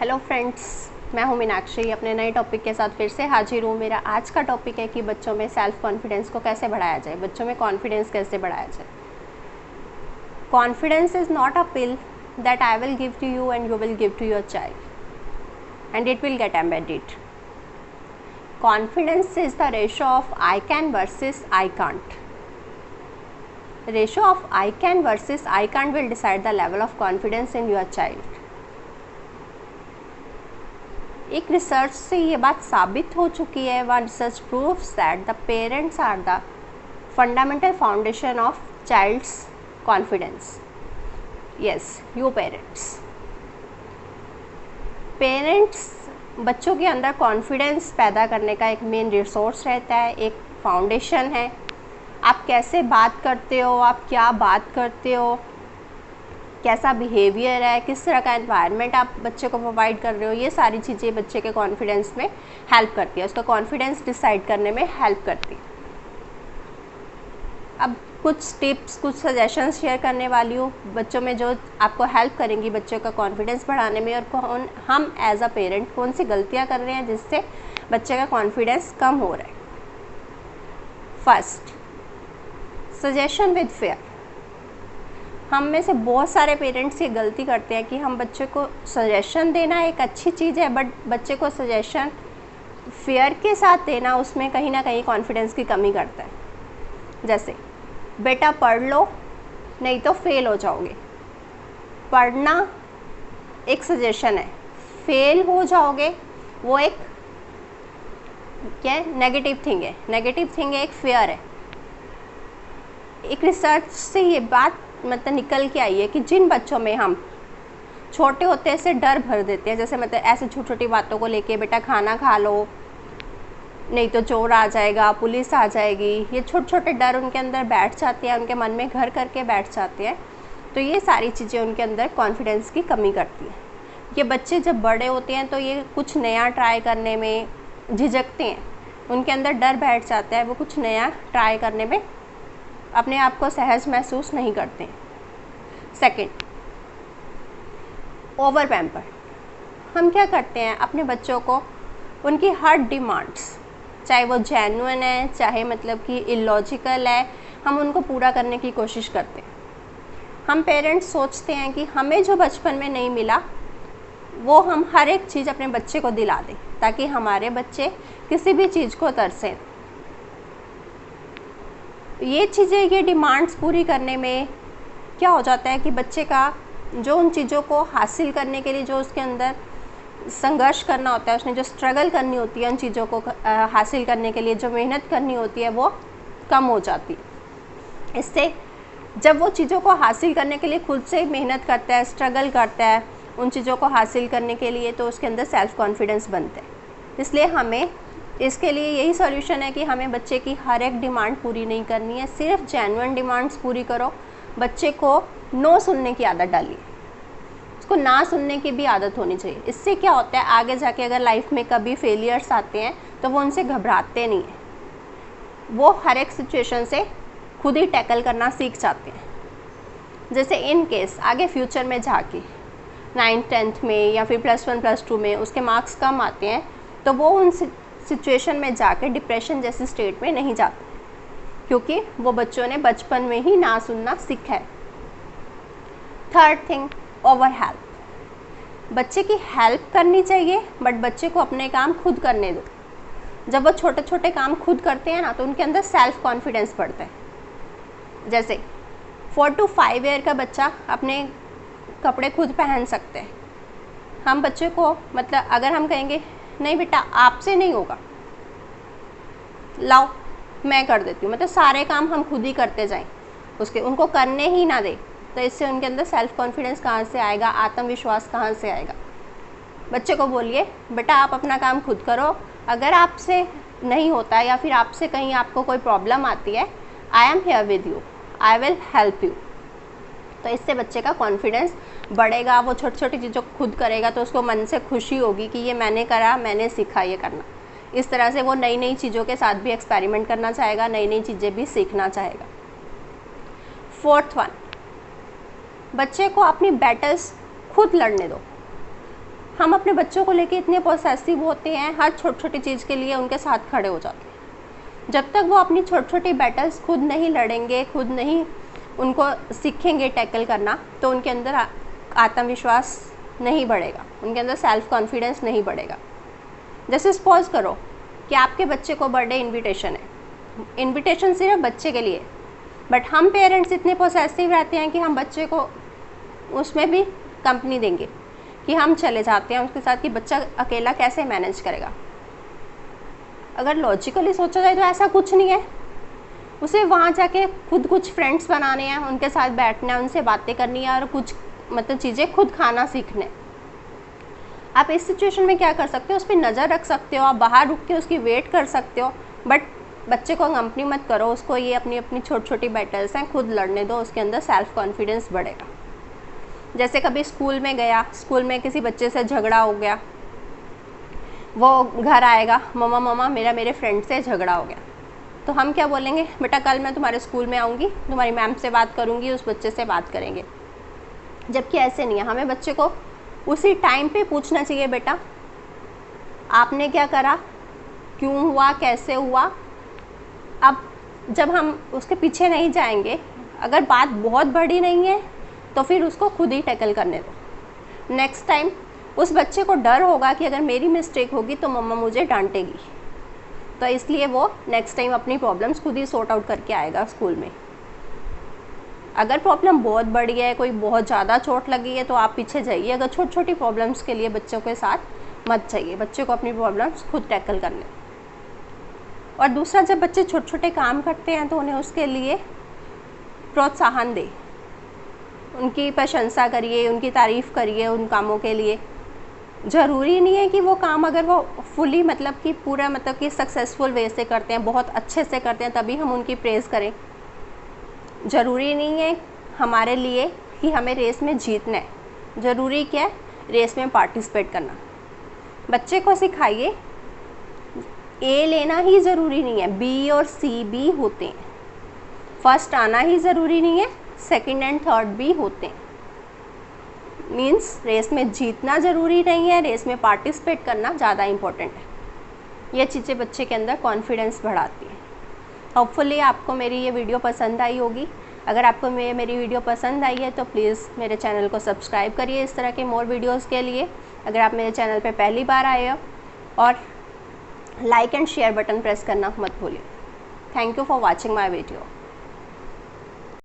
Hello friends, मैं हूं मीनाक्षी अपने नए टॉपिक के साथ फिर से हाजिर हूं। मेरा आज का टॉपिक है कि बच्चों में सेल्फ कॉन्फिडेंस को कैसे बढ़ाया जाए, बच्चों में कॉन्फिडेंस कैसे बढ़ाया जाए। Confidence is not a pill that I will give to you and you will give to your child and it will get embedded. Confidence is the ratio of I can versus I can't. Ratio of I can versus I can't will decide the level of confidence in your child. एक research से ये बात साबित हो चुकी है। One research proves that the parents are the fundamental foundation of child's confidence. Yes, you parents बच्चों के अंदर कॉन्फिडेंस पैदा करने का एक मेन रिसोर्स रहता है, एक फाउंडेशन है। आप कैसे बात करते हो, आप क्या बात करते हो, कैसा बिहेवियर है, किस तरह का एनवायरनमेंट आप बच्चे को प्रोवाइड कर रहे हो, ये सारी चीज़ें बच्चे के कॉन्फिडेंस में हेल्प करती है, उसका कॉन्फिडेंस डिसाइड करने में हेल्प करती है। अब कुछ टिप्स, कुछ सजेशंस शेयर करने वाली हूँ बच्चों में जो आपको हेल्प करेंगी बच्चों का कॉन्फिडेंस बढ़ाने में, और हम एज अ पेरेंट कौन सी गलतियाँ कर रहे हैं जिससे बच्चे का कॉन्फिडेंस कम हो रहा है। First, suggestion with fair. हम में से बहुत सारे पेरेंट्स ये गलती करते हैं कि हम बच्चे को सजेशन देना एक अच्छी चीज़ है, बट बच्चे को सजेशन फेयर के साथ देना उसमें कहीं ना कहीं कॉन्फिडेंस की कमी करता है। जैसे, बेटा पढ़ लो नहीं तो फेल हो जाओगे। पढ़ना एक सजेशन है, फेल हो जाओगे वो एक क्या है, नेगेटिव थिंग है। नेगेटिव थिंग है, एक फेयर है। एक रिसर्च से ये बात मतलब निकल के आई है कि जिन बच्चों में हम छोटे होते से डर भर देते हैं, जैसे मतलब ऐसे छोटी छोटी बातों को लेके, बेटा खाना खा लो नहीं तो चोर आ जाएगा, पुलिस आ जाएगी, ये छोटे छोटे डर उनके अंदर बैठ जाते हैं, उनके मन में घर करके बैठ जाते हैं। तो ये सारी चीज़ें उनके अंदर कॉन्फिडेंस की कमी करती हैं। ये बच्चे जब बड़े होते हैं तो ये कुछ नया ट्राई करने में झिझकते हैं, उनके अंदर डर बैठ जाता है, वो कुछ नया ट्राई करने में अपने आप को सहज महसूस नहीं करते। Second, over pamper. हम क्या करते हैं, अपने बच्चों को उनकी हर डिमांड्स, चाहे वो जेन्युइन है चाहे मतलब कि इलॉजिकल है, हम उनको पूरा करने की कोशिश करते हैं। हम पेरेंट्स सोचते हैं कि हमें जो बचपन में नहीं मिला वो हम हर एक चीज़ अपने बच्चे को दिला दें ताकि हमारे बच्चे किसी भी चीज़ को तरसें। ये चीज़ें, ये डिमांड्स पूरी करने में क्या हो जाता है कि बच्चे का जो उन चीज़ों को हासिल करने के लिए जो उसके अंदर संघर्ष करना होता है, उसने जो स्ट्रगल करनी होती है उन चीज़ों को हासिल करने के लिए, जो मेहनत करनी होती है वो कम हो जाती है। इससे जब वो चीज़ों को हासिल करने के लिए खुद से मेहनत करता है, स्ट्रगल करता है उन चीज़ों को हासिल करने के लिए, तो उसके अंदर सेल्फ़ कॉन्फिडेंस बनता है। इसलिए हमें इसके लिए यही सॉल्यूशन है कि हमें बच्चे की हर एक डिमांड पूरी नहीं करनी है, सिर्फ जेन्युइन डिमांड्स पूरी करो। बच्चे को नो सुनने की आदत डालिए, उसको ना सुनने की भी आदत होनी चाहिए। इससे क्या होता है, आगे जाके अगर लाइफ में कभी फेलियर्स आते हैं तो वो उनसे घबराते नहीं हैं, वो हर एक सिचुएशन से खुद ही टैकल करना सीख जाते हैं। जैसे इन केस आगे फ्यूचर में जाके 9th 10th में या फिर +1 +2 में उसके मार्क्स कम आते हैं तो वो उन सिचुएशन में जाके डिप्रेशन जैसी स्टेट में नहीं जाते, क्योंकि वो बच्चों ने बचपन में ही ना सुनना सीखा है। Third thing, over help. बच्चे की हेल्प करनी चाहिए बट बच्चे को अपने काम खुद करने दो। जब वो छोटे छोटे काम खुद करते हैं ना तो उनके अंदर सेल्फ कॉन्फिडेंस बढ़ता है। जैसे 4 to 5 ईयर का बच्चा अपने कपड़े खुद पहन सकते हैं। हम बच्चे को मतलब अगर हम कहेंगे नहीं बेटा आपसे नहीं होगा, लाओ मैं कर देती हूँ, मतलब सारे काम हम खुद ही करते जाएं, उनको करने ही ना दें, तो इससे उनके अंदर सेल्फ कॉन्फिडेंस कहाँ से आएगा, आत्मविश्वास कहाँ से आएगा। बच्चे को बोलिए बेटा आप अपना काम खुद करो, अगर आपसे नहीं होता या फिर आपसे कहीं आपको कोई प्रॉब्लम आती है, I am here with you, I will help you. तो इससे बच्चे का कॉन्फिडेंस बढ़ेगा, वो छोटी छोटी चीज़ों को खुद करेगा तो उसको मन से खुशी होगी कि ये मैंने करा, मैंने सीखा ये करना। इस तरह से वो नई नई चीज़ों के साथ भी एक्सपेरिमेंट करना चाहेगा, नई नई चीज़ें भी सीखना चाहेगा। फोर्थ वन, बच्चे को अपनी बैटल्स खुद लड़ने दो। हम अपने बच्चों को लेके इतने पॉसेसिव होते हैं, हर छोटी छोटी चीज़ के लिए उनके साथ खड़े हो जाते हैं। जब तक वो अपनी छोटी छोटी बैटल्स खुद नहीं लड़ेंगे, खुद नहीं उनको सीखेंगे टैकल करना, तो उनके अंदर आत्मविश्वास नहीं बढ़ेगा, उनके अंदर सेल्फ कॉन्फिडेंस नहीं बढ़ेगा। जैसे सपोज करो कि आपके बच्चे को बर्थडे इनविटेशन है, इनविटेशन सिर्फ बच्चे के लिए, बट हम पेरेंट्स इतने पॉसेसिव रहते हैं कि हम बच्चे को उसमें भी कंपनी देंगे, कि हम चले जाते हैं उसके साथ कि बच्चा अकेला कैसे मैनेज करेगा। अगर लॉजिकली सोचा जाए तो ऐसा कुछ नहीं है, उसे वहाँ जाके खुद कुछ फ्रेंड्स बनाने हैं, उनके साथ बैठना है, उनसे बातें करनी है और कुछ मतलब चीज़ें खुद खाना सीखने। आप इस सिचुएशन में क्या कर सकते हो, उस पर नज़र रख सकते हो, आप बाहर रुक के उसकी वेट कर सकते हो, बट बच्चे को कंपनी मत करो, उसको ये अपनी अपनी छोटी छोटी बैटल्स हैं खुद लड़ने दो, उसके अंदर सेल्फ कॉन्फिडेंस बढ़ेगा। जैसे कभी स्कूल में गया, स्कूल में किसी बच्चे से झगड़ा हो गया, वो घर आएगा, मम्मा मम्मा मेरे फ्रेंड से झगड़ा हो गया, तो हम क्या बोलेंगे, बेटा कल मैं तुम्हारे स्कूल में आऊँगी, तुम्हारी मैम से बात करूँगी, उस बच्चे से बात करेंगे। जबकि ऐसे नहीं है, हमें बच्चे को उसी टाइम पे पूछना चाहिए, बेटा आपने क्या करा, क्यों हुआ, कैसे हुआ। अब जब हम उसके पीछे नहीं जाएंगे, अगर बात बहुत बड़ी नहीं है तो फिर उसको खुद ही टैकल करने दो। नेक्स्ट टाइम उस बच्चे को डर होगा कि अगर मेरी मिस्टेक होगी तो मम्मा मुझे डांटेगी, तो इसलिए वो नेक्स्ट टाइम अपनी प्रॉब्लम्स खुद ही सॉर्ट आउट करके आएगा स्कूल में। अगर प्रॉब्लम बहुत बड़ी है, कोई बहुत ज़्यादा चोट लगी है, तो आप पीछे जाइए। अगर छोटी छोटी प्रॉब्लम्स के लिए बच्चों के साथ मत जाइए, बच्चे को अपनी प्रॉब्लम्स खुद टैकल करने। और दूसरा, जब बच्चे छोटे छोटे काम करते हैं तो उन्हें उसके लिए प्रोत्साहन दें, उनकी प्रशंसा करिए, उनकी तारीफ़ करिए उन कामों के लिए। ज़रूरी नहीं है कि वो काम अगर वो फुली मतलब कि पूरा मतलब कि सक्सेसफुल वे से करते हैं, बहुत अच्छे से करते हैं, तभी हम उनकी प्रेज़ करें। ज़रूरी नहीं है हमारे लिए कि हमें रेस में जीतना है, ज़रूरी क्या है, रेस में पार्टिसिपेट करना। बच्चे को सिखाइए, ए लेना ही ज़रूरी नहीं है, बी और सी भी होते हैं, फर्स्ट आना ही ज़रूरी नहीं है, सेकंड एंड थर्ड भी होते हैं। मीन्स रेस में जीतना ज़रूरी नहीं है, रेस में पार्टिसिपेट करना ज़्यादा इम्पोर्टेंट है। ये चीज़ें बच्चे के अंदर कॉन्फिडेंस बढ़ाती हैं। होपफुली आपको मेरी ये वीडियो पसंद आई होगी। अगर आपको मेरी वीडियो पसंद आई है तो प्लीज़ मेरे चैनल को सब्सक्राइब करिए इस तरह के मोर वीडियोज़ के लिए, अगर आप मेरे चैनल पर पहली बार आए हो, और like and share button press करना मत भूलिए। Thank you for watching my video.